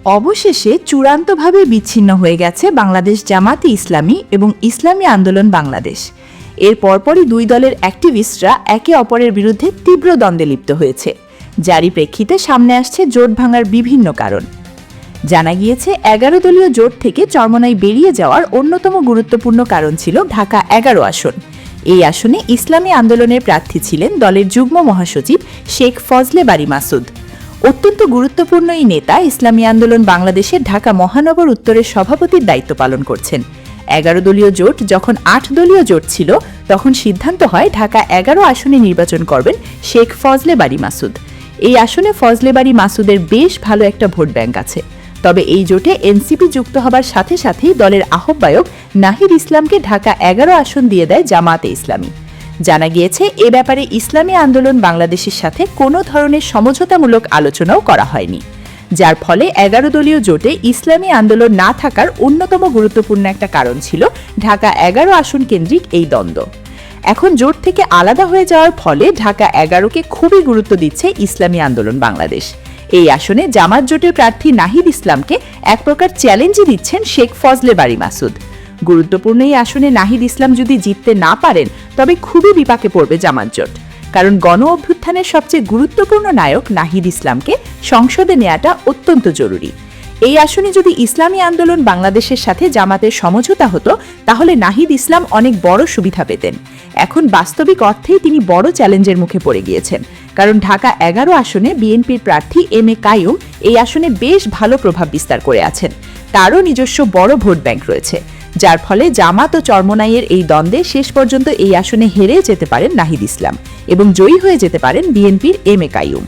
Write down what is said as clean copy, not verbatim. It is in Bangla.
অবশেষে চূড়ান্তভাবে বিচ্ছিন্ন হয়ে গেছে বাংলাদেশ জামাতে ইসলামী এবং ইসলামী আন্দোলন বাংলাদেশ। এর পরপরই দুই দলের অ্যাক্টিভিস্টরা একে অপরের বিরুদ্ধে তীব্র দ্বন্দ্বে লিপ্ত হয়েছে, যারই প্রেক্ষিতে সামনে আসছে জোট ভাঙার বিভিন্ন কারণ। জানা গিয়েছে 11 দলীয় জোট থেকে চরমোনাই বেরিয়ে যাওয়ার অন্যতম গুরুত্বপূর্ণ কারণ ছিল ঢাকা 11 আসন। এই আসনে ইসলামী আন্দোলনের প্রার্থী ছিলেন দলের যুগ্ম মহাসচিব শেখ ফজলে বারী মাসুদ। অত্যন্ত গুরুত্বপূর্ণ এই নেতা ইসলামী আন্দোলন বাংলাদেশের ঢাকা মহানগর উত্তরের সভাপতির দায়িত্ব পালন করছেন। 11 দলীয় জোট যখন 8 দলীয় জোট ছিল, তখন সিদ্ধান্ত হয় ঢাকা 11 আসনে নির্বাচন করবেন শেখ ফজলে বারী মাসুদ। এই আসনে ফজলে বারী মাসুদের বেশ ভালো একটা ভোট ব্যাংক আছে। তবে এই জোটে এনসিপি যুক্ত হবার সাথে সাথেই দলের আহ্বায়ক নাহিদ ইসলামকে ঢাকা 11 আসন দিয়ে দেয় জামাতে ইসলামী। জানা গিয়েছে এ ব্যাপারে ইসলামী আন্দোলন বাংলাদেশের সাথে কোনো ধরনের সমঝোতামূলক আলোচনাও করা হয়নি, যার ফলে 11 দলীয় জোটে ইসলামী আন্দোলন না থাকার অন্যতম গুরুত্বপূর্ণ একটা কারণ ছিল ঢাকা 11 আসন কেন্দ্রিক এই দ্বন্দ্ব। এখন জোট থেকে আলাদা হয়ে যাওয়ার ফলে ঢাকা 11কে খুবই গুরুত্ব দিচ্ছে ইসলামী আন্দোলন বাংলাদেশ। এই আসনে জামাত জোটের প্রার্থী নাহিদ ইসলামকে এক প্রকার চ্যালেঞ্জই দিচ্ছেন শেখ ফজলে বারী মাসুদ। গুরুত্বপূর্ণ এই আসনে নাহিদ ইসলাম যদি জিততে না পারেন, তবে খুবই বিপাকে পড়বে জামাত জোট, কারণ গণ অভ্যুত্থানের সবচেয়ে গুরুত্বপূর্ণ নায়ক নাহিদ ইসলামকে সংসদে নেওয়াটা অত্যন্ত জরুরি। এই আসনে যদি ইসলামী আন্দোলন বাংলাদেশের সাথে জামাতের সমঝোতা হতো, তাহলে নাহিদ ইসলাম অনেক বড় সুবিধা পেতেন। এখন বাস্তবিক অর্থেই তিনি বড় চ্যালেঞ্জের মুখে পড়ে গিয়েছেন, কারণ ঢাকা 11 আসনে বিএনপির প্রার্থী এম এ কাইয়ুম এই আসনে বেশ ভালো প্রভাব বিস্তার করে আছেন। তারও নিজস্ব বড় ভোট ব্যাংক রয়েছে, যার ফলে জামাত ও চরমোনাইয়ের এই দ্বন্দ্বে শেষ পর্যন্ত এই আসনে হেরে যেতে পারেন নাহিদ ইসলাম এবং জয়ী হয়ে যেতে পারেন বিএনপির এম এ কাইয়ুম।